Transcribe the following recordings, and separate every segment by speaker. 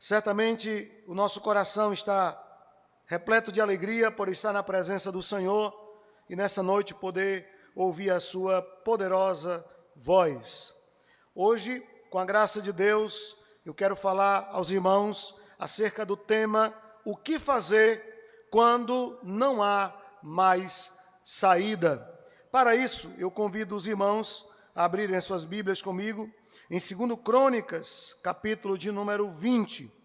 Speaker 1: Certamente o nosso coração está repleto de alegria por estar na presença do Senhor e nessa noite poder ouvir a sua poderosa voz. Hoje, com a graça de Deus, eu quero falar aos irmãos acerca do tema o que fazer quando não há mais saída. Para isso, eu convido os irmãos a abrirem as suas Bíblias comigo em 2 Crônicas, capítulo de número 20.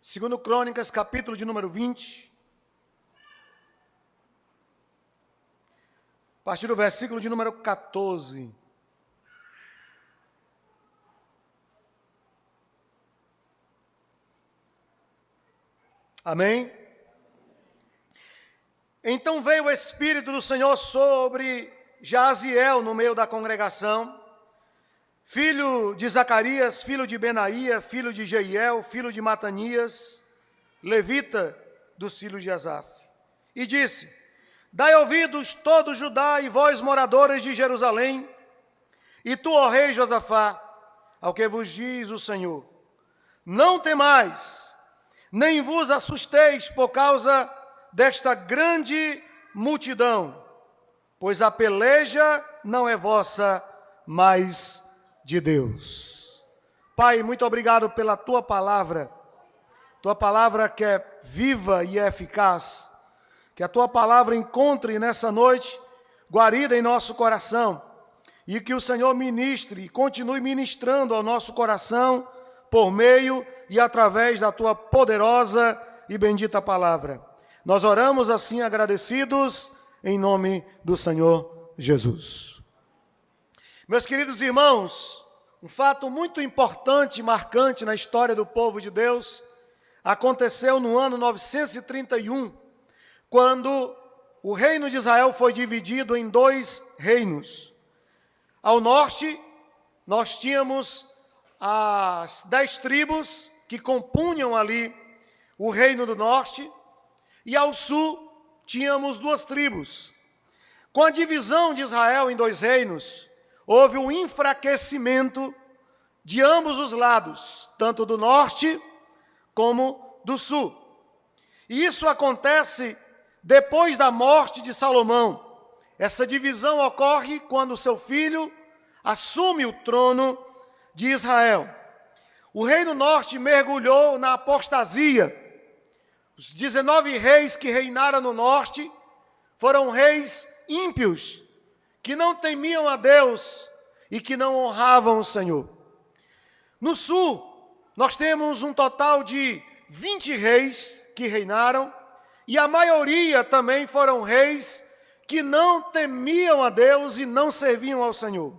Speaker 1: Segundo Crônicas, capítulo de número 20, a partir do versículo de número 14. Amém? Então veio o Espírito do Senhor sobre Jaziel no meio da congregação, filho de Zacarias, filho de Benaía, filho de Jeiel, filho de Matanias, levita dos filhos de Asaf. E disse: Dai ouvidos todo Judá e vós, moradores de Jerusalém, e tu, ó rei Josafá, ao que vos diz o Senhor: não temais, nem vos assusteis por causa desta grande multidão, pois a peleja não é vossa, mas de Deus. Pai, muito obrigado pela tua palavra que é viva e é eficaz. Que a tua palavra encontre nessa noite guarida em nosso coração e que o Senhor ministre e continue ministrando ao nosso coração por meio e através da tua poderosa e bendita palavra. Nós oramos assim agradecidos em nome do Senhor Jesus. Meus queridos irmãos, um fato muito importante e marcante na história do povo de Deus aconteceu no ano 931, quando o reino de Israel foi dividido em dois reinos. Ao norte, nós tínhamos as 10 tribos que compunham ali o reino do norte, e ao sul tínhamos 2 tribos. Com a divisão de Israel em 2 reinos, houve um enfraquecimento de ambos os lados, tanto do norte como do sul. E isso acontece depois da morte de Salomão. Essa divisão ocorre quando seu filho assume o trono de Israel. O reino norte mergulhou na apostasia. Os 19 reis que reinaram no norte foram reis ímpios, que não temiam a Deus e que não honravam o Senhor. No sul, nós temos um total de 20 reis que reinaram, e a maioria também foram reis que não temiam a Deus e não serviam ao Senhor.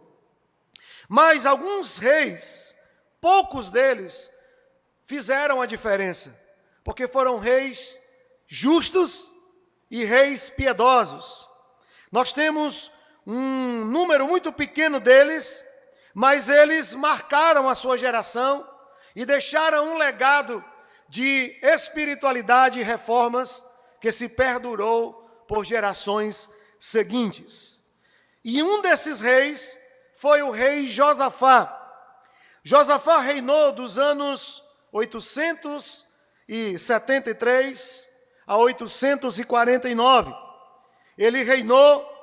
Speaker 1: Mas alguns reis, poucos deles, fizeram a diferença, porque foram reis justos e reis piedosos. Nós temos um número muito pequeno deles, mas eles marcaram a sua geração e deixaram um legado de espiritualidade e reformas que se perdurou por gerações seguintes. E um desses reis foi o rei Josafá. Josafá reinou dos anos 873 a 849. Ele reinou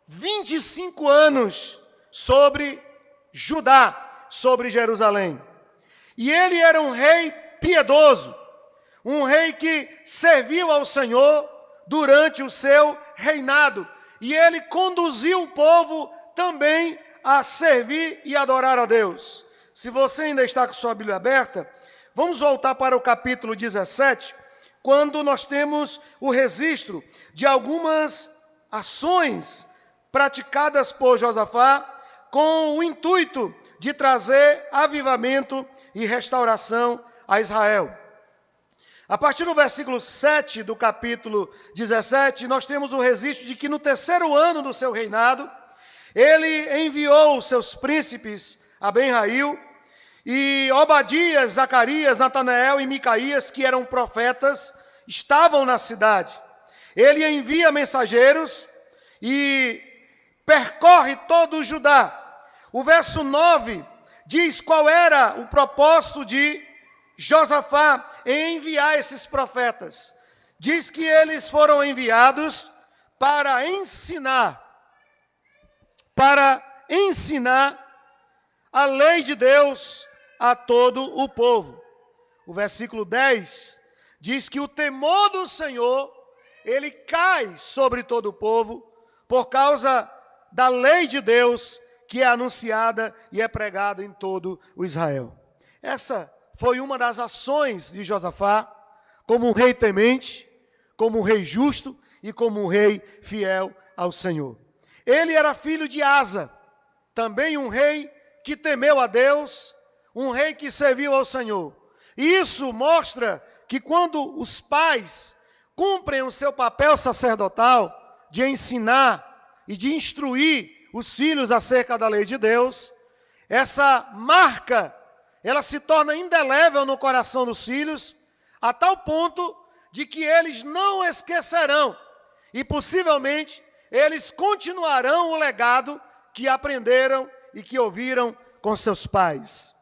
Speaker 1: 25 anos sobre Judá, sobre Jerusalém. E ele era um rei piedoso, um rei que serviu ao Senhor durante o seu reinado. E ele conduziu o povo também a servir e adorar a Deus. Se você ainda está com sua Bíblia aberta, vamos voltar para o capítulo 17, quando nós temos o registro de algumas ações praticadas por Josafá com o intuito de trazer avivamento e restauração a Israel. A partir do versículo 7 do capítulo 17, nós temos o registro de que no 3º ano do seu reinado, ele enviou os seus príncipes Aben-Rail, e Obadias, Zacarias, Natanael e Micaías, que eram profetas, estavam na cidade. Ele envia mensageiros e percorre todo o Judá. O verso 9 diz qual era o propósito de Josafá em enviar esses profetas. Diz que eles foram enviados para ensinar a lei de Deus a todo o povo. O versículo 10 diz que o temor do Senhor, ele cai sobre todo o povo por causa da lei de Deus que é anunciada e é pregada em todo o Israel. Essa foi uma das ações de Josafá como um rei temente, como um rei justo e como um rei fiel ao Senhor. Ele era filho de Asa, também um rei que temeu a Deus, um rei que serviu ao Senhor. E isso mostra que quando os pais cumprem o seu papel sacerdotal de ensinar e de instruir os filhos acerca da lei de Deus, essa marca, ela se torna indelével no coração dos filhos, a tal ponto de que eles não esquecerão e possivelmente eles continuarão o legado que aprenderam e que ouviram com seus pais.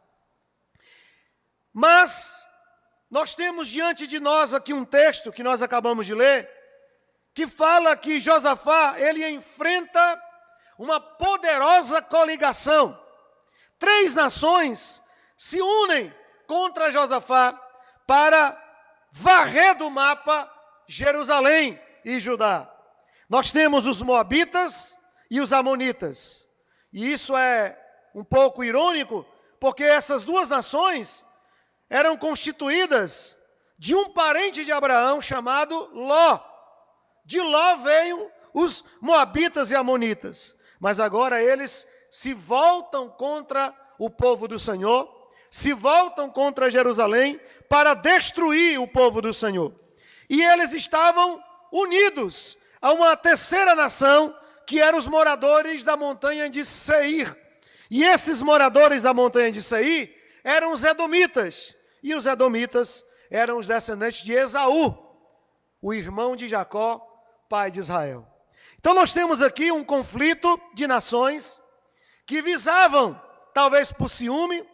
Speaker 1: Mas nós temos diante de nós aqui um texto que nós acabamos de ler, que fala que Josafá, ele enfrenta uma poderosa coligação. 3 nações se unem contra Josafá para varrer do mapa Jerusalém e Judá. Nós temos os moabitas e os amonitas. E isso é um pouco irônico, porque essas 2 nações eram constituídas de um parente de Abraão chamado Ló. De Ló veio os moabitas e amonitas. Mas agora eles se voltam contra o povo do Senhor, se voltam contra Jerusalém para destruir o povo do Senhor. E eles estavam unidos a uma terceira nação, que eram os moradores da montanha de Seir. E esses moradores da montanha de Seir eram os edomitas. E os edomitas eram os descendentes de Esaú, o irmão de Jacó, pai de Israel. Então nós temos aqui um conflito de nações que visavam, talvez por ciúme,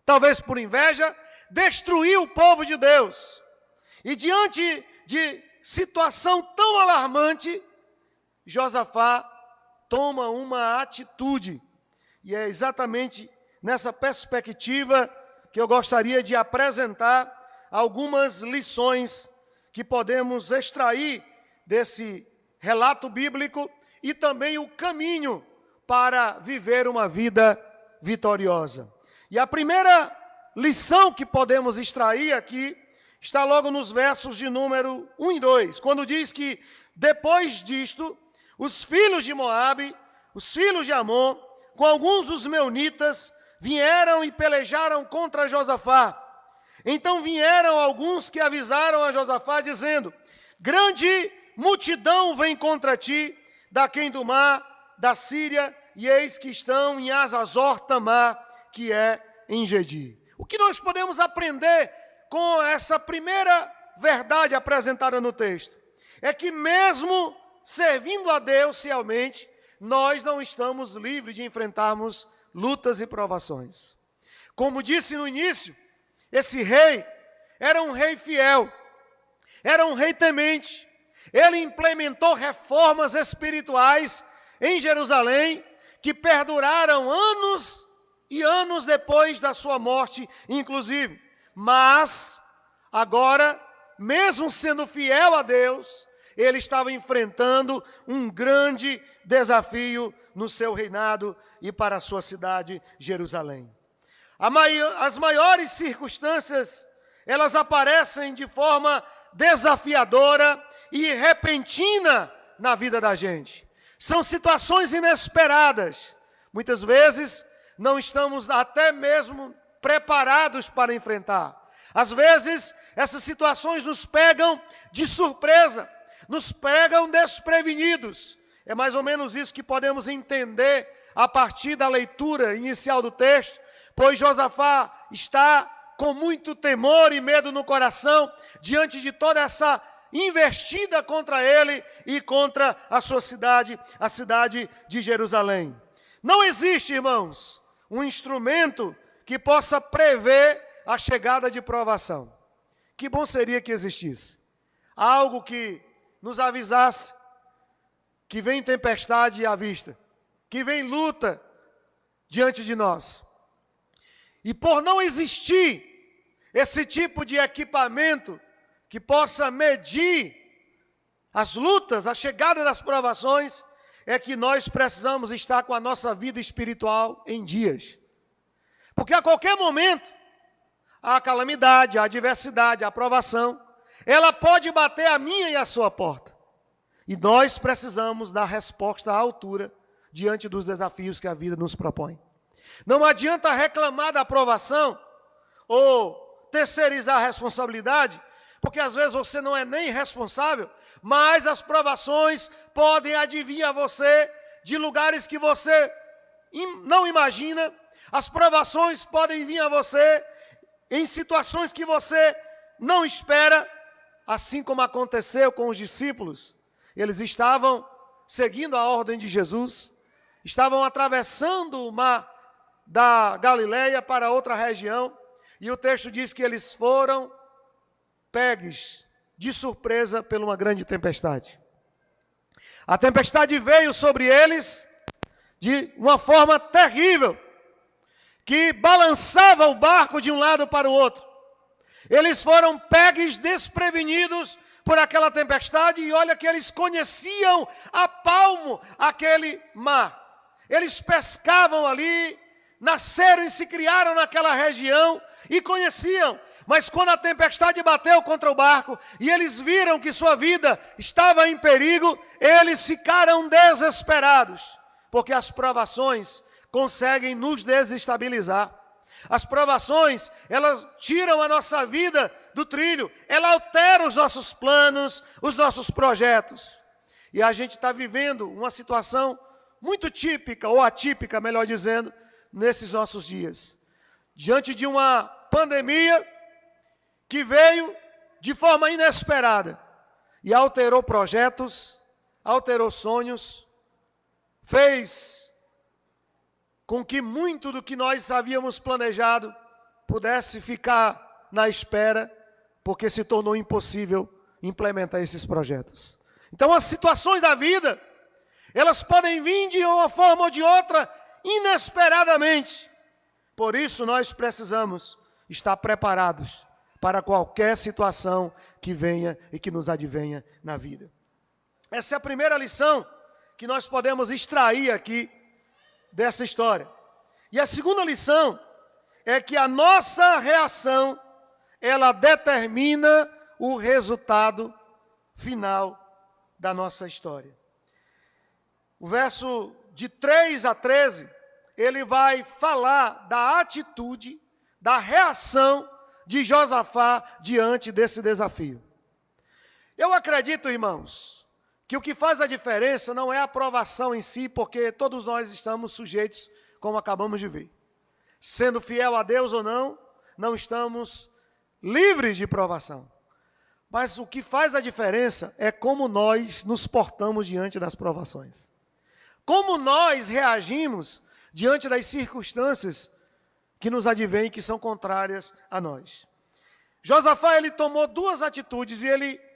Speaker 1: talvez por inveja, destruir o povo de Deus. E diante de situação tão alarmante, Josafá toma uma atitude. E é exatamente nessa perspectiva que eu gostaria de apresentar algumas lições que podemos extrair desse relato bíblico e também o caminho para viver uma vida vitoriosa. E a primeira lição que podemos extrair aqui está logo nos versos de número 1 e 2, quando diz que depois disto, os filhos de Moabe, os filhos de Amon, com alguns dos meunitas, vieram e pelejaram contra Josafá. Então vieram alguns que avisaram a Josafá, dizendo: grande multidão vem contra ti, daquém do mar, da Síria, e eis que estão em Hazazor Tamar, que é em Gedi. O que nós podemos aprender com essa primeira verdade apresentada no texto? É que mesmo servindo a Deus fielmente, nós não estamos livres de enfrentarmos lutas e provações. Como disse no início, esse rei era um rei fiel, era um rei temente. Ele implementou reformas espirituais em Jerusalém que perduraram anos e anos depois da sua morte, inclusive. Mas, agora, mesmo sendo fiel a Deus, ele estava enfrentando um grande desafio no seu reinado e para a sua cidade, Jerusalém. As maiores circunstâncias, elas aparecem de forma desafiadora e repentina na vida da gente. São situações inesperadas. Muitas vezes não estamos até mesmo preparados para enfrentar. Às vezes, essas situações nos pegam de surpresa, nos pegam desprevenidos. É mais ou menos isso que podemos entender a partir da leitura inicial do texto, pois Josafá está com muito temor e medo no coração, diante de toda essa investida contra ele e contra a sua cidade, a cidade de Jerusalém. Não existe, irmãos, um instrumento que possa prever a chegada de provação. Que bom seria que existisse algo que nos avisasse que vem tempestade à vista, que vem luta diante de nós. E por não existir esse tipo de equipamento que possa medir as lutas, a chegada das provações, é que nós precisamos estar com a nossa vida espiritual em dias. Porque a qualquer momento, a calamidade, a adversidade, a provação, ela pode bater a minha e a sua porta. E nós precisamos dar resposta à altura diante dos desafios que a vida nos propõe. Não adianta reclamar da aprovação ou terceirizar a responsabilidade, porque às vezes você não é nem responsável, mas as provações podem adivinhar você de lugares que você não imagina. As provações podem vir a você em situações que você não espera, assim como aconteceu com os discípulos. Eles estavam seguindo a ordem de Jesus, estavam atravessando o mar da Galileia para outra região, e o texto diz que eles foram pegues de surpresa por uma grande tempestade. A tempestade veio sobre eles de uma forma terrível, que balançava o barco de um lado para o outro. Eles foram pegues desprevenidos por aquela tempestade, e olha que eles conheciam a palmo aquele mar. Eles pescavam ali, nasceram e se criaram naquela região e conheciam. Mas quando a tempestade bateu contra o barco e eles viram que sua vida estava em perigo, eles ficaram desesperados, porque as provações conseguem nos desestabilizar. As provações, elas tiram a nossa vida do trilho, ela altera os nossos planos, os nossos projetos. E a gente está vivendo uma situação muito típica, ou atípica, melhor dizendo, nesses nossos dias. Diante de uma pandemia que veio de forma inesperada e alterou projetos, alterou sonhos, fez com que muito do que nós havíamos planejado pudesse ficar na espera, porque se tornou impossível implementar esses projetos. Então, as situações da vida, elas podem vir de uma forma ou de outra, inesperadamente. Por isso, nós precisamos estar preparados para qualquer situação que venha e que nos advenha na vida. Essa é a primeira lição que nós podemos extrair aqui dessa história. E a segunda lição é que a nossa reação, ela determina o resultado final da nossa história. O verso de 3 a 13, ele vai falar da atitude, da reação de Josafá diante desse desafio. Eu acredito, irmãos, que o que faz a diferença não é a aprovação em si, porque todos nós estamos sujeitos, como acabamos de ver. Sendo fiel a Deus ou não, não estamos livres de provação. Mas o que faz a diferença é como nós nos portamos diante das provações. Como nós reagimos diante das circunstâncias que nos advêm, que são contrárias a nós. Josafá, ele tomou duas atitudes e ele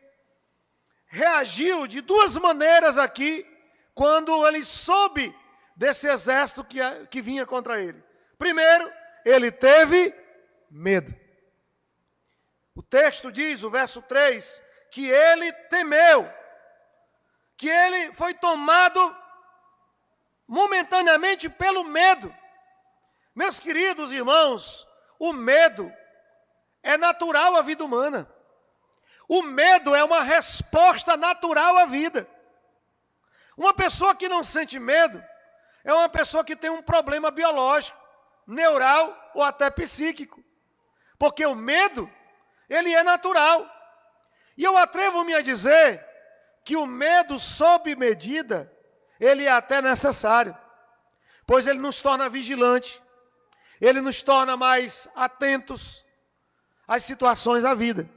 Speaker 1: reagiu de duas maneiras aqui, quando ele soube desse exército que vinha contra ele. Primeiro, ele teve medo. O texto diz, o verso 3, que ele temeu, que ele foi tomado momentaneamente pelo medo. Meus queridos irmãos, o medo é natural à vida humana. O medo é uma resposta natural à vida. Uma pessoa que não sente medo é uma pessoa que tem um problema biológico, neural ou até psíquico. Porque o medo, ele é natural. E eu atrevo-me a dizer que o medo sob medida, ele é até necessário. pois ele nos torna vigilantes, ele nos torna mais atentos às situações da vida.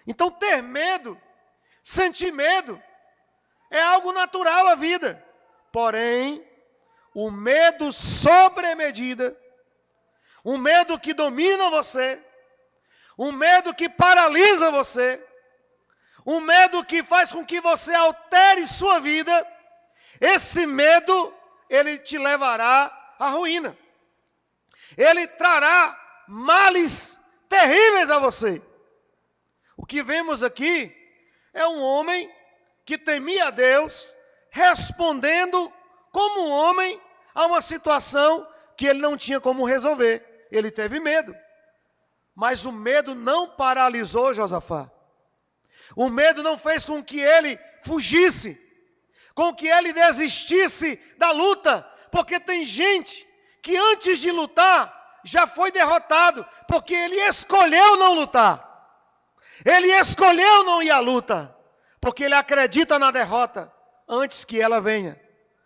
Speaker 1: Então ter medo, sentir medo, é algo natural à vida. Porém, o medo sobremedida, um medo que domina você, um medo que paralisa você, um medo que faz com que você altere sua vida, esse medo, ele te levará à ruína. Ele trará males terríveis a você. O que vemos aqui é um homem que temia a Deus, respondendo como um homem a uma situação que ele não tinha como resolver. Ele teve medo. Mas o medo não paralisou Josafá. O medo não fez com que ele fugisse, com que ele desistisse da luta, porque tem gente que antes de lutar já foi derrotado, porque ele escolheu não lutar. Ele escolheu não ir à luta, porque ele acredita na derrota antes que ela venha.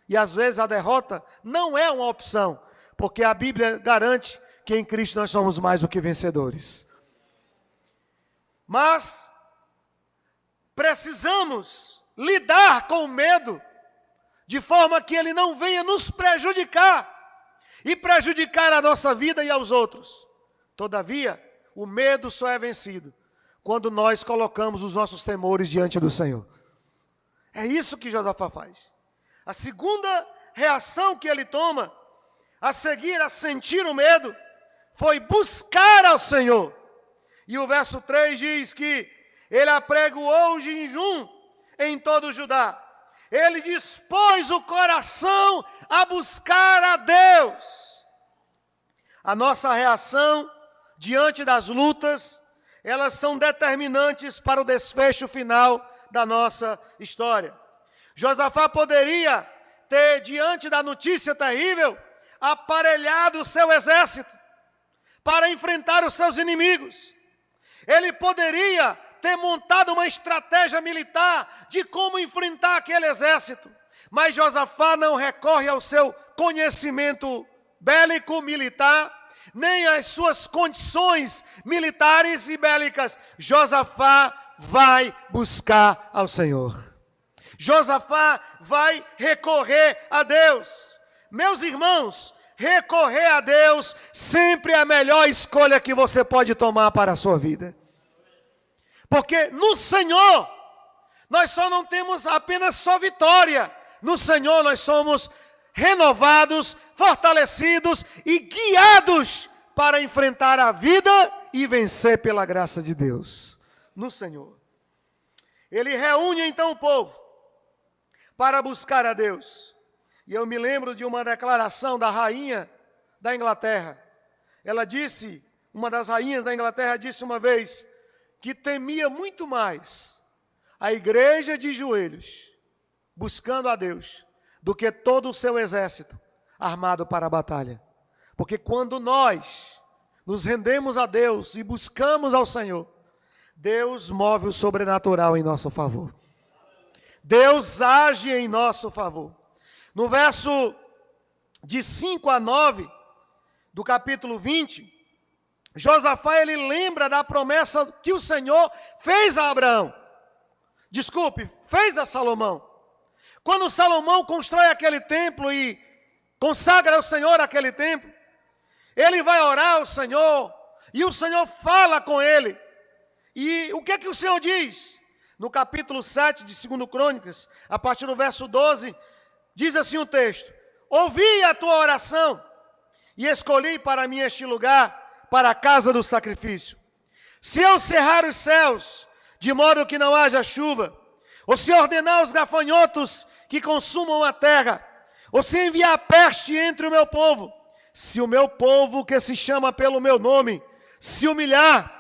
Speaker 1: E às vezes a derrota não é uma opção, porque a Bíblia garante que em Cristo nós somos mais do que vencedores. Mas precisamos lidar com o medo de forma que ele não venha nos prejudicar e prejudicar a nossa vida e aos outros. Todavia, o medo só é vencido quando nós colocamos os nossos temores diante do Senhor. É isso que Josafá faz. A segunda reação que ele toma, a seguir a sentir o medo, foi buscar ao Senhor. E o verso 3 diz que ele apregoou jejum em todo o Judá. Ele dispôs o coração a buscar a Deus. A nossa reação diante das lutas, elas são determinantes para o desfecho final da nossa história. Josafá poderia ter, diante da notícia terrível, aparelhado o seu exército para enfrentar os seus inimigos. Ele poderia ter montado uma estratégia militar de como enfrentar aquele exército. Mas Josafá não recorre ao seu conhecimento bélico militar, nem às suas condições militares e bélicas. Josafá vai buscar ao Senhor. Josafá vai recorrer a Deus. Meus irmãos, recorrer a Deus sempre é a melhor escolha que você pode tomar para a sua vida. Porque no Senhor, nós só não temos apenas só vitória. No Senhor nós somos renovados, fortalecidos e guiados para enfrentar a vida e vencer pela graça de Deus. No Senhor. Ele reúne então o povo para buscar a Deus. E eu me lembro de uma declaração da rainha da Inglaterra. Ela disse, uma das rainhas da Inglaterra disse uma vez, que temia muito mais a igreja de joelhos, buscando a Deus, do que todo o seu exército armado para a batalha. Porque quando nós nos rendemos a Deus e buscamos ao Senhor, Deus move o sobrenatural em nosso favor. Deus age em nosso favor. No verso de 5 a 9 do capítulo 20, Josafá, ele lembra da promessa que o Senhor fez a Abraão. Fez a Salomão. Quando Salomão constrói aquele templo e consagra ao Senhor aquele templo, ele vai orar ao Senhor e o Senhor fala com ele. E o que é que o Senhor diz? No capítulo 7 de 2 Crônicas, a partir do verso 12, diz assim o texto: ouvi a tua oração e escolhi para mim este lugar, para a casa do sacrifício. Se eu cerrar os céus, de modo que não haja chuva, ou se ordenar os gafanhotos que consumam a terra, ou se enviar peste entre o meu povo, se o meu povo que se chama pelo meu nome, se humilhar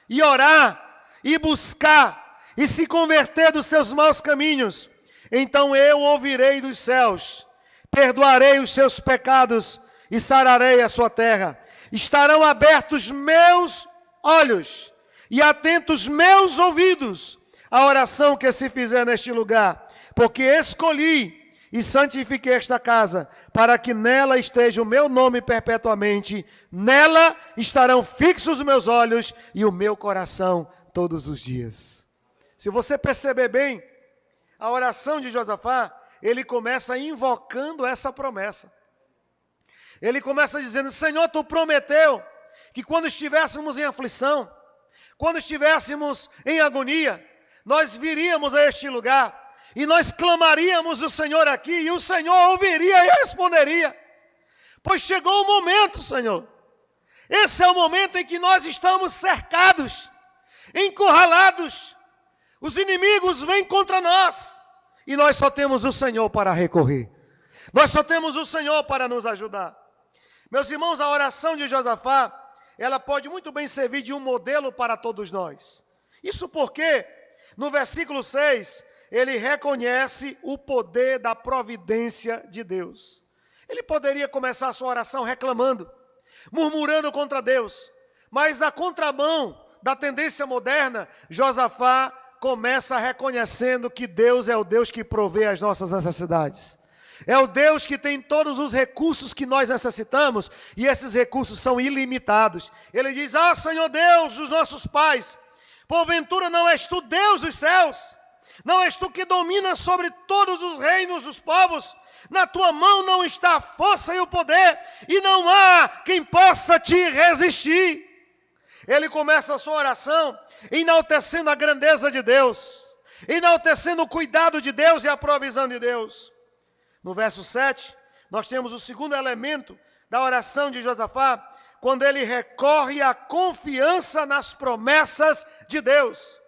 Speaker 1: e orar e buscar e se converter dos seus maus caminhos, então eu ouvirei dos céus, perdoarei os seus pecados e sararei a sua terra. Estarão abertos meus olhos e atentos meus ouvidos à oração que se fizer neste lugar, porque escolhi e santifiquei esta casa, para que nela esteja o meu nome perpetuamente. Nela estarão fixos os meus olhos e o meu coração todos os dias. Se você perceber bem, a oração de Josafá, ele começa invocando essa promessa. Ele começa dizendo: Senhor, tu prometeu que quando estivéssemos em aflição, quando estivéssemos em agonia, nós viríamos a este lugar e nós clamaríamos o Senhor aqui, e o Senhor ouviria e responderia. Pois chegou o momento, Senhor. Esse é o momento em que nós estamos cercados, encurralados. Os inimigos vêm contra nós e nós só temos o Senhor para recorrer. Nós só temos o Senhor para nos ajudar. Meus irmãos, a oração de Josafá, ela pode muito bem servir de um modelo para todos nós. Isso porque, no versículo 6, ele reconhece o poder da providência de Deus. Ele poderia começar a sua oração reclamando, murmurando contra Deus, mas na contramão da tendência moderna, Josafá começa reconhecendo que Deus é o Deus que provê as nossas necessidades. É o Deus que tem todos os recursos que nós necessitamos, e esses recursos são ilimitados. Ele diz: ah, Senhor Deus dos nossos pais, porventura não és tu Deus dos céus? Não és tu que domina sobre todos os reinos dos povos? Na tua mão não está a força e o poder, e não há quem possa te resistir. Ele começa a sua oração enaltecendo a grandeza de Deus, enaltecendo o cuidado de Deus e a provisão de Deus. No verso 7, nós temos o segundo elemento da oração de Josafá, quando ele recorre à confiança nas promessas de Deus.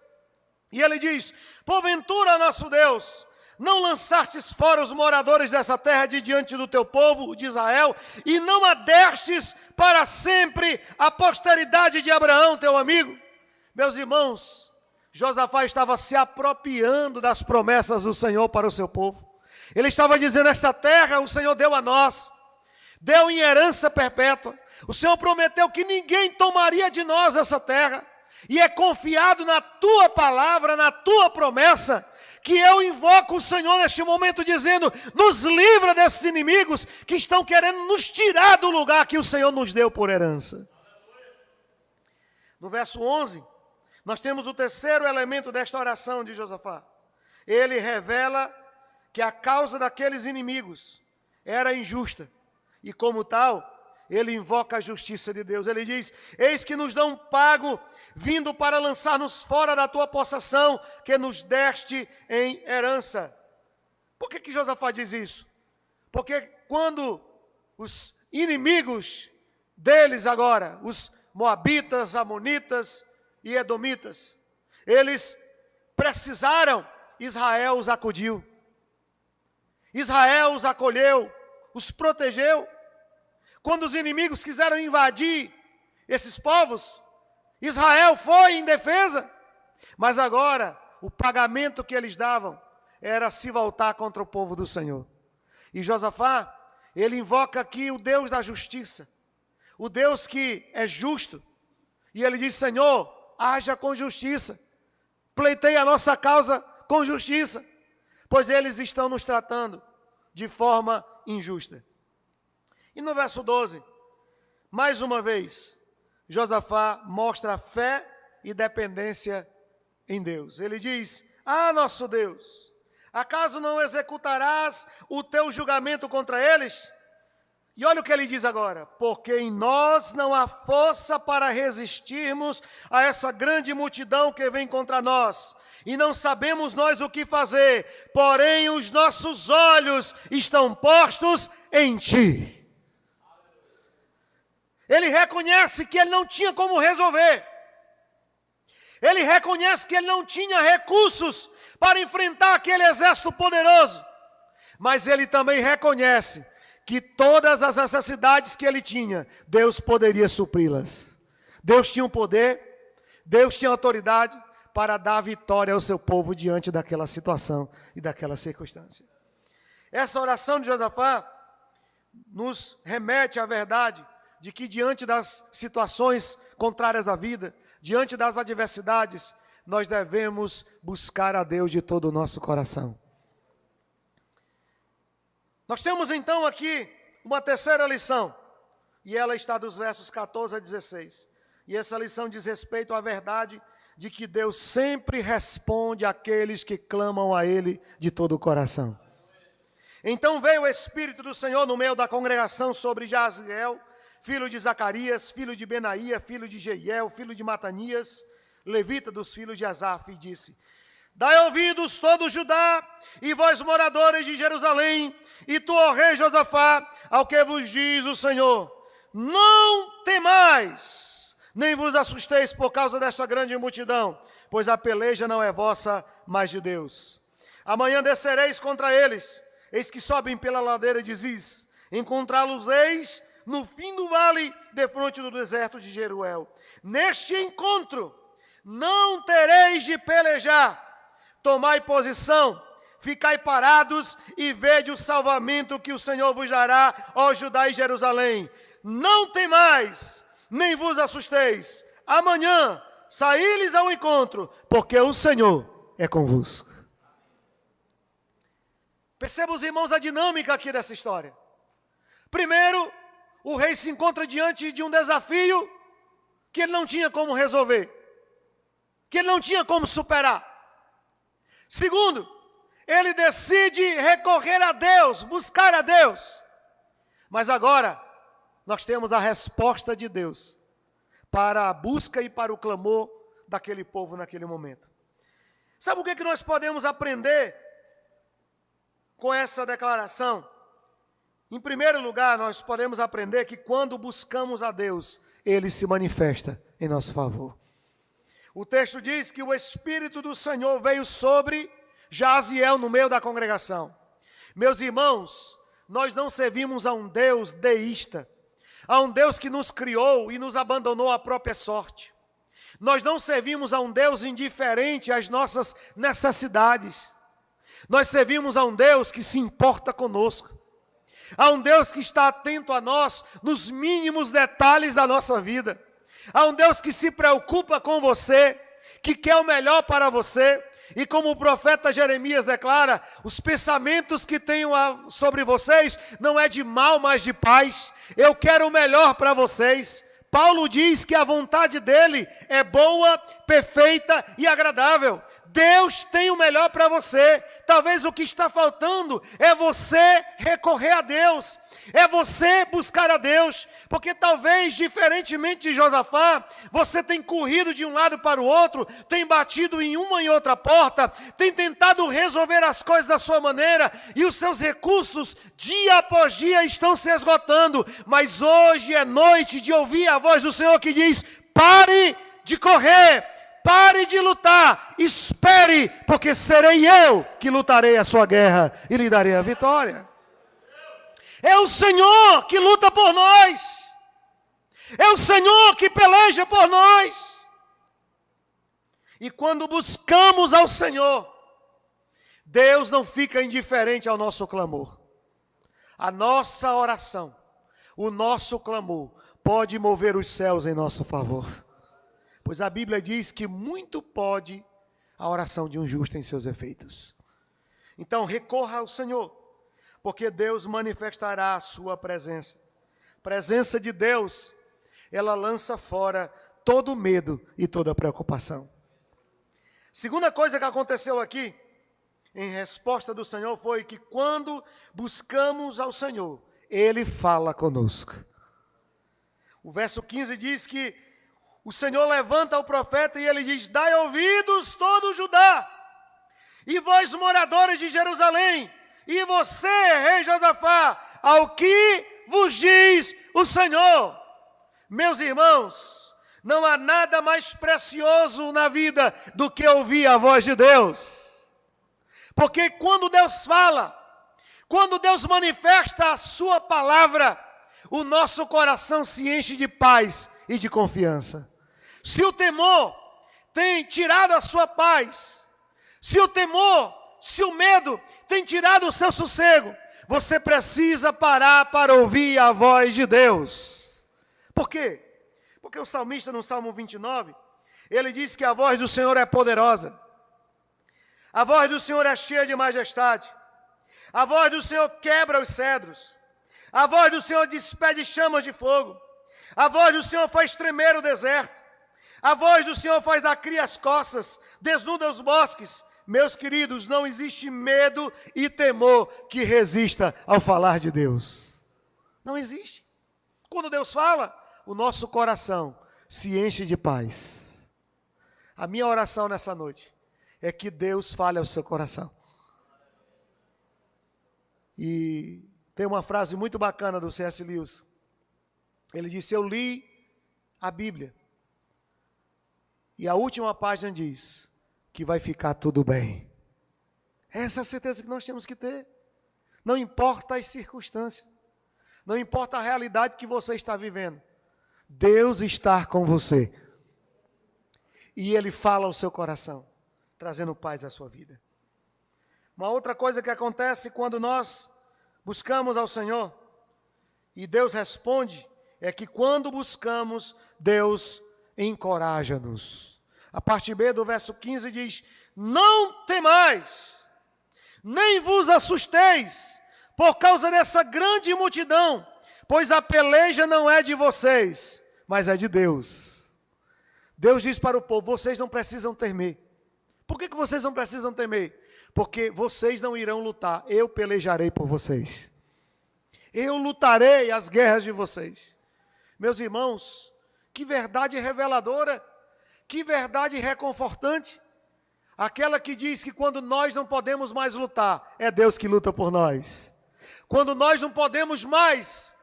Speaker 1: E ele diz: porventura, nosso Deus, não lançastes fora os moradores dessa terra de diante do teu povo, de Israel, e não adestes para sempre a posteridade de Abraão, teu amigo? Meus irmãos, Josafá estava se apropriando das promessas do Senhor para o seu povo. Ele estava dizendo: esta terra o Senhor deu a nós, deu em herança perpétua. O Senhor prometeu que ninguém tomaria de nós essa terra. E é confiado na tua palavra, na tua promessa, que eu invoco o Senhor neste momento dizendo: nos livra desses inimigos que estão querendo nos tirar do lugar que o Senhor nos deu por herança. No verso 11, nós temos o terceiro elemento desta oração de Josafá. Ele revela que a causa daqueles inimigos era injusta, e como tal, ele invoca a justiça de Deus. Ele diz: eis que nos dão pago, vindo para lançar-nos fora da tua possessão, que nos deste em herança. Por que Josafá diz isso? Porque quando os inimigos deles agora, os moabitas, amonitas e edomitas, eles precisaram, Israel os acudiu. Israel os acolheu, os protegeu. Quando os inimigos quiseram invadir esses povos, Israel foi em defesa. Mas agora, o pagamento que eles davam era se voltar contra o povo do Senhor. E Josafá, ele invoca aqui o Deus da justiça, o Deus que é justo. E ele diz: Senhor, haja com justiça, pleiteia a nossa causa com justiça, pois eles estão nos tratando de forma injusta. E no verso 12, mais uma vez, Josafá mostra fé e dependência em Deus. Ele diz: ah, nosso Deus, acaso não executarás o teu julgamento contra eles? E olha o que ele diz agora: porque em nós não há força para resistirmos a essa grande multidão que vem contra nós, e não sabemos nós o que fazer, porém os nossos olhos estão postos em ti. Ele reconhece que ele não tinha como resolver. Ele reconhece que ele não tinha recursos para enfrentar aquele exército poderoso. Mas ele também reconhece que todas as necessidades que ele tinha, Deus poderia supri-las. Deus tinha o poder, Deus tinha autoridade para dar vitória ao seu povo diante daquela situação e daquela circunstância. Essa oração de Josafá nos remete à verdade de que diante das situações contrárias à vida, diante das adversidades, nós devemos buscar a Deus de todo o nosso coração. Nós temos então aqui uma terceira lição, e ela está dos versos 14 a 16. E essa lição diz respeito à verdade de que Deus sempre responde àqueles que clamam a Ele de todo o coração. Então veio o Espírito do Senhor no meio da congregação sobre Jaziel, filho de Zacarias, filho de Benaía, filho de Jeiel, filho de Matanias, levita dos filhos de Asaf, e disse: Dai ouvidos todo Judá, e vós moradores de Jerusalém, e tu, ó rei Josafá, ao que vos diz o Senhor: não temais, nem vos assusteis por causa desta grande multidão, pois a peleja não é vossa, mas de Deus. Amanhã descereis contra eles, eis que sobem pela ladeira de Ziz, encontrá-los-eis no fim do vale, defronte do deserto de Jeruel. Neste encontro não tereis de pelejar. Tomai posição, ficai parados e vede o salvamento que o Senhor vos dará, ó Judá e Jerusalém. Não temais, nem vos assusteis. Amanhã saí-lhes ao encontro, porque o Senhor é convosco. Perceba, os irmãos, a dinâmica aqui dessa história. Primeiro, o rei se encontra diante de um desafio que ele não tinha como resolver, que ele não tinha como superar. Segundo, ele decide recorrer a Deus, buscar a Deus. Mas agora, nós temos a resposta de Deus para a busca e para o clamor daquele povo naquele momento. Sabe o que nós podemos aprender com essa declaração? Em primeiro lugar, nós podemos aprender que quando buscamos a Deus, Ele se manifesta em nosso favor. O texto diz que o Espírito do Senhor veio sobre Jaziel no meio da congregação. Meus irmãos, nós não servimos a um Deus deísta, a um Deus que nos criou e nos abandonou à própria sorte. Nós não servimos a um Deus indiferente às nossas necessidades. Nós servimos a um Deus que se importa conosco, a um Deus que está atento a nós nos mínimos detalhes da nossa vida, a um Deus que se preocupa com você, que quer o melhor para você. E como o profeta Jeremias declara, os pensamentos que tenho sobre vocês não é de mal, mas de paz. Eu quero o melhor para vocês. Paulo diz que a vontade dele é boa, perfeita e agradável. Deus tem o melhor para você. Talvez o que está faltando é você recorrer a Deus, é você buscar a Deus, porque talvez, diferentemente de Josafá, você tem corrido de um lado para o outro, tem batido em uma e outra porta, tem tentado resolver as coisas da sua maneira, e os seus recursos, dia após dia, estão se esgotando. Mas hoje é noite de ouvir a voz do Senhor que diz: pare de correr, pare de lutar, espere, porque serei eu que lutarei a sua guerra e lhe darei a vitória. É o Senhor que luta por nós, é o Senhor que peleja por nós. E quando buscamos ao Senhor, Deus não fica indiferente ao nosso clamor. A nossa oração, o nosso clamor, pode mover os céus em nosso favor. Pois a Bíblia diz que muito pode a oração de um justo em seus efeitos. Então recorra ao Senhor, porque Deus manifestará a sua presença. A presença de Deus, ela lança fora todo medo e toda preocupação. Segunda coisa que aconteceu aqui, em resposta do Senhor, foi que quando buscamos ao Senhor, Ele fala conosco. O verso 15 diz que o Senhor levanta o profeta e ele diz: dai ouvidos todo Judá, e vós moradores de Jerusalém, e você, rei Josafá, ao que vos diz o Senhor. Meus irmãos, não há nada mais precioso na vida do que ouvir a voz de Deus. Porque quando Deus fala, quando Deus manifesta a sua palavra, o nosso coração se enche de paz e de confiança. Se o temor tem tirado a sua paz, se o temor, se o medo tem tirado o seu sossego, você precisa parar para ouvir a voz de Deus. Por quê? Porque o salmista no Salmo 29, ele diz que a voz do Senhor é poderosa, a voz do Senhor é cheia de majestade, A voz do Senhor quebra os cedros. A voz do Senhor despede chamas de fogo. A voz do Senhor faz tremer o deserto. A voz do Senhor faz dar cria as costas, desnuda os bosques. Meus queridos, não existe medo e temor que resista ao falar de Deus. Não existe. Quando Deus fala, o nosso coração se enche de paz. A minha oração nessa noite é que Deus fale ao seu coração. E tem uma frase muito bacana do C.S. Lewis. Ele disse: eu li a Bíblia e a última página diz que vai ficar tudo bem. Essa é a certeza que nós temos que ter. Não importa as circunstâncias, não importa a realidade que você está vivendo, Deus está com você. E Ele fala ao seu coração, trazendo paz à sua vida. Uma outra coisa que acontece quando nós buscamos ao Senhor e Deus responde, é que quando buscamos, Deus encoraja-nos. A parte B do verso 15 diz: não temais, nem vos assusteis, por causa dessa grande multidão, pois a peleja não é de vocês, mas é de Deus. Deus diz para o povo: vocês não precisam temer. Por que vocês não precisam temer? Porque vocês não irão lutar, eu pelejarei por vocês. Eu lutarei as guerras de vocês. Meus irmãos, que verdade reveladora, que verdade reconfortante. Aquela que diz que quando nós não podemos mais lutar, é Deus que luta por nós. Quando nós não podemos mais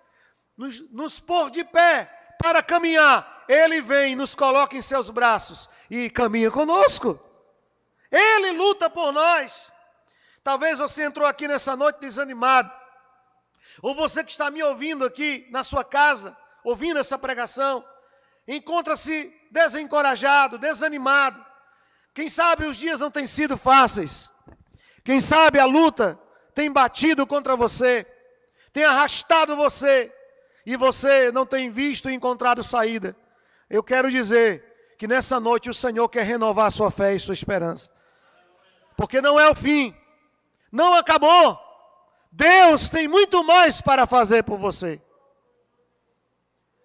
Speaker 1: nos pôr de pé para caminhar, Ele vem, nos coloca em seus braços e caminha conosco. Ele luta por nós. Talvez você entrou aqui nessa noite desanimado, ou você que está me ouvindo aqui na sua casa, ouvindo essa pregação, encontra-se desencorajado, desanimado. Quem sabe os dias não têm sido fáceis. Quem sabe a luta tem batido contra você, tem arrastado você, e você não tem visto e encontrado saída. Eu quero dizer que nessa noite o Senhor quer renovar a sua fé e sua esperança. Porque não é o fim, não acabou. Deus tem muito mais para fazer por você.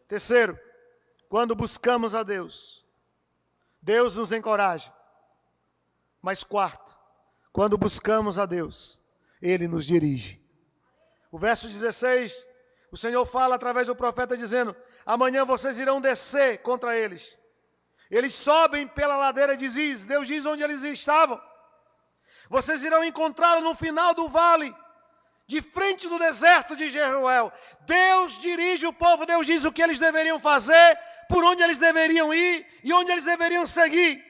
Speaker 1: Terceiro, quando buscamos a Deus, Deus nos encoraja. Mas quarto, quando buscamos a Deus, Ele nos dirige. O verso 16, o Senhor fala através do profeta dizendo: amanhã vocês irão descer contra eles. Eles sobem pela ladeira de Ziz. Deus diz onde eles estavam. Vocês irão encontrá-lo no final do vale, de frente do deserto de Jeruel. Deus dirige o povo, Deus diz o que eles deveriam fazer, por onde eles deveriam ir e onde eles deveriam seguir.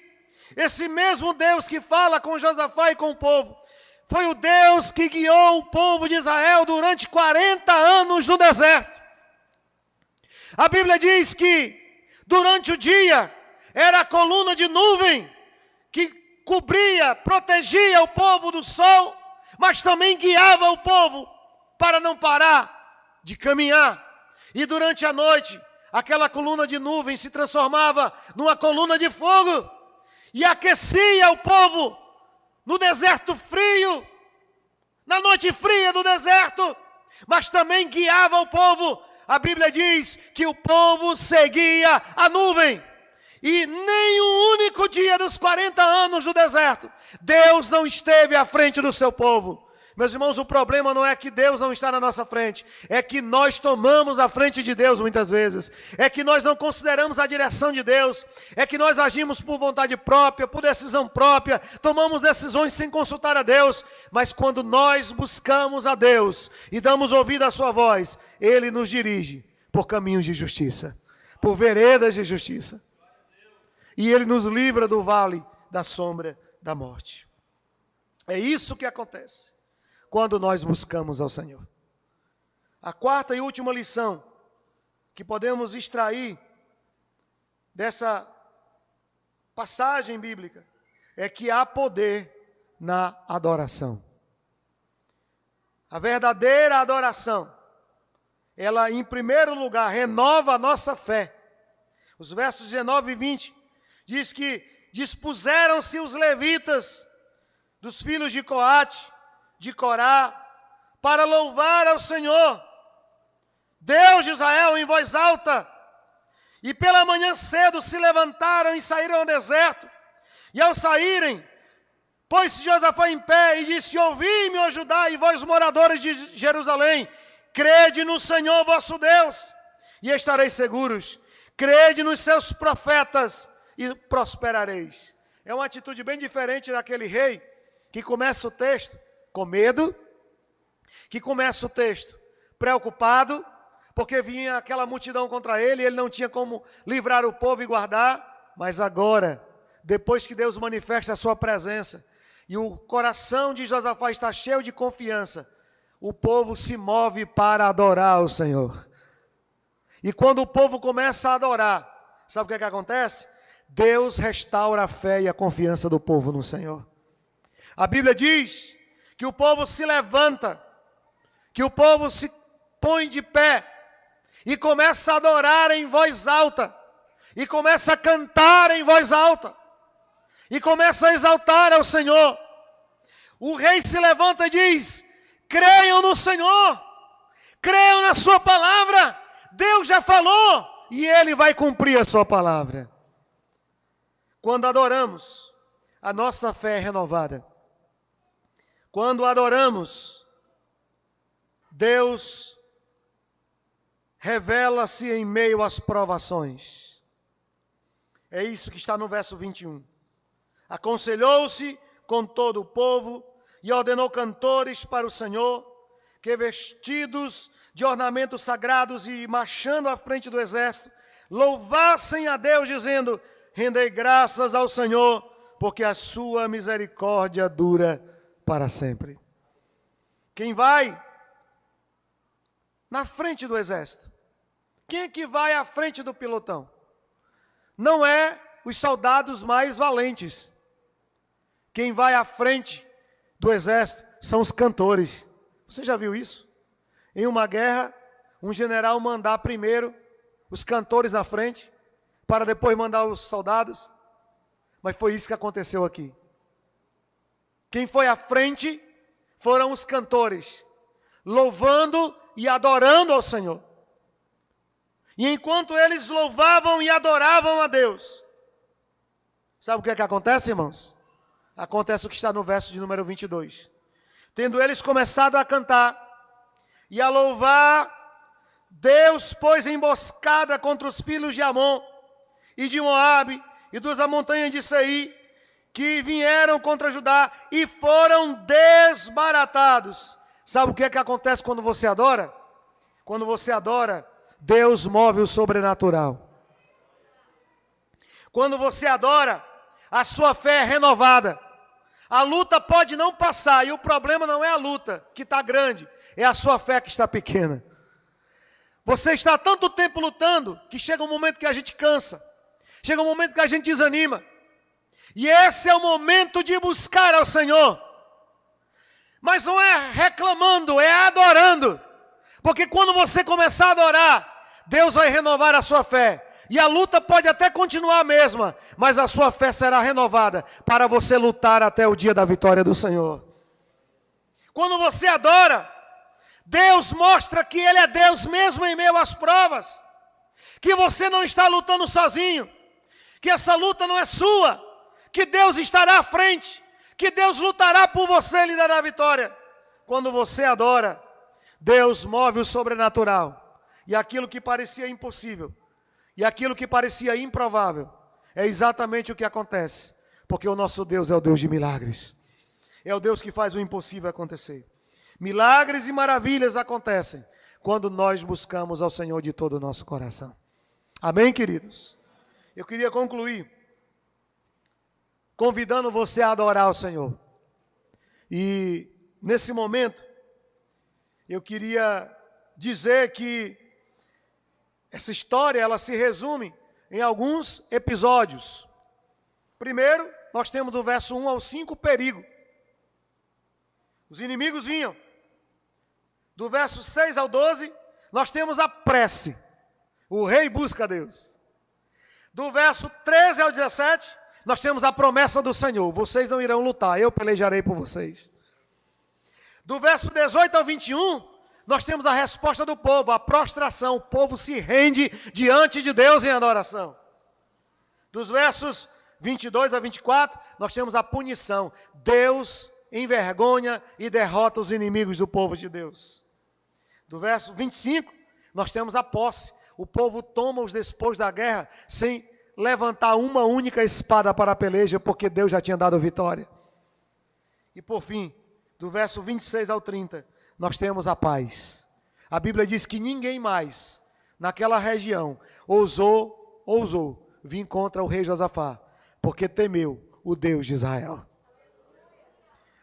Speaker 1: Esse mesmo Deus que fala com Josafá e com o povo, foi o Deus que guiou o povo de Israel durante 40 anos no deserto. A Bíblia diz que durante o dia era a coluna de nuvem que cobria, protegia o povo do sol, mas também guiava o povo para não parar de caminhar. E durante a noite, aquela coluna de nuvem se transformava numa coluna de fogo e aquecia o povo no deserto frio, na noite fria do deserto, mas também guiava o povo. A Bíblia diz que o povo seguia a nuvem. E nem um único dia dos 40 anos do deserto, Deus não esteve à frente do seu povo. Meus irmãos, o problema não é que Deus não está na nossa frente, é que nós tomamos a frente de Deus muitas vezes, é que nós não consideramos a direção de Deus, é que nós agimos por vontade própria, por decisão própria, tomamos decisões sem consultar a Deus, mas quando nós buscamos a Deus e damos ouvido à sua voz, Ele nos dirige por caminhos de justiça, por veredas de justiça. E Ele nos livra do vale da sombra da morte. É isso que acontece quando nós buscamos ao Senhor. A quarta e última lição que podemos extrair dessa passagem bíblica é que há poder na adoração. A verdadeira adoração, ela em primeiro lugar renova a nossa fé. Os versos 19 e 20 diz que dispuseram-se os levitas dos filhos de Coate, de Corá, para louvar ao Senhor, Deus de Israel, em voz alta. E pela manhã cedo se levantaram e saíram ao deserto. E ao saírem, pôs-se Josafá em pé e disse: ouvi-me, ó Judá, e vós moradores de Jerusalém, crede no Senhor vosso Deus, e estareis seguros. Crede nos seus profetas e prosperareis. É uma atitude bem diferente daquele rei que começa o texto com medo, que começa o texto preocupado, porque vinha aquela multidão contra ele, e ele não tinha como livrar o povo e guardar. Mas agora, depois que Deus manifesta a sua presença, e o coração de Josafá está cheio de confiança, o povo se move para adorar o Senhor. E quando o povo começa a adorar, sabe o que acontece? Deus restaura a fé e a confiança do povo no Senhor. A Bíblia diz que o povo se levanta, que o povo se põe de pé e começa a adorar em voz alta, e começa a cantar em voz alta, e começa a exaltar ao Senhor. O rei se levanta e diz: creiam no Senhor, creiam na sua palavra, Deus já falou e Ele vai cumprir a sua palavra. Quando adoramos, a nossa fé é renovada. Quando adoramos, Deus revela-se em meio às provações. É isso que está no verso 21. Aconselhou-se com todo o povo e ordenou cantores para o Senhor, que vestidos de ornamentos sagrados e marchando à frente do exército, louvassem a Deus, dizendo: rendei graças ao Senhor, porque a sua misericórdia dura para sempre. Quem vai na frente do exército? Quem é que vai à frente do pelotão? Não é os soldados mais valentes. Quem vai à frente do exército são os cantores. Você já viu isso? Em uma guerra, um general mandar primeiro os cantores na frente, para depois mandar os soldados. Mas foi isso que aconteceu aqui. Quem foi à frente foram os cantores, louvando e adorando ao Senhor. E enquanto eles louvavam e adoravam a Deus, sabe o que é que acontece, irmãos? Acontece o que está no verso de número 22. Tendo eles começado a cantar e a louvar, Deus pôs emboscada contra os filhos de Amon e de Moabe e dos da montanha de Seir, que vieram contra Judá e foram desbaratados. Sabe o que é que acontece quando você adora? Quando você adora, Deus move o sobrenatural. Quando você adora, a sua fé é renovada. A luta pode não passar, e o problema não é a luta que está grande, é a sua fé que está pequena. Você está há tanto tempo lutando, que chega um momento que a gente cansa, chega um momento que a gente desanima. E esse é o momento de buscar ao Senhor. Mas não é reclamando, é adorando. Porque quando você começar a adorar, Deus vai renovar a sua fé. E a luta pode até continuar a mesma, mas a sua fé será renovada para você lutar até o dia da vitória do Senhor. Quando você adora, Deus mostra que Ele é Deus mesmo em meio às provas. Que você não está lutando sozinho. Que essa luta não é sua. Que Deus estará à frente. Que Deus lutará por você e lhe dará a vitória. Quando você adora, Deus move o sobrenatural. E aquilo que parecia impossível, e aquilo que parecia improvável, é exatamente o que acontece. Porque o nosso Deus é o Deus de milagres. É o Deus que faz o impossível acontecer. Milagres e maravilhas acontecem quando nós buscamos ao Senhor de todo o nosso coração. Amém, queridos? Eu queria concluir convidando você a adorar o Senhor. E nesse momento, eu queria dizer que essa história, ela se resume em alguns episódios. Primeiro, nós temos do verso 1 ao 5 o perigo. Os inimigos vinham. Do verso 6 ao 12, nós temos a prece. O rei busca a Deus. Do verso 13 ao 17, nós temos a promessa do Senhor. Vocês não irão lutar, eu pelejarei por vocês. Do verso 18 ao 21, nós temos a resposta do povo, a prostração. O povo se rende diante de Deus em adoração. Dos versos 22 a 24, nós temos a punição. Deus envergonha e derrota os inimigos do povo de Deus. Do verso 25, nós temos a posse. O povo toma os despojos da guerra sem levantar uma única espada para a peleja, porque Deus já tinha dado vitória. E por fim, do verso 26 ao 30, nós temos a paz. A Bíblia diz que ninguém mais, naquela região, ousou vir contra o rei Josafá, porque temeu o Deus de Israel.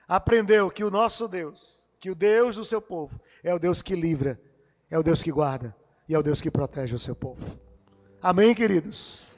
Speaker 1: Aprendeu que o nosso Deus, que o Deus do seu povo, é o Deus que livra, é o Deus que guarda, e é o Deus que protege o seu povo. Amém, queridos?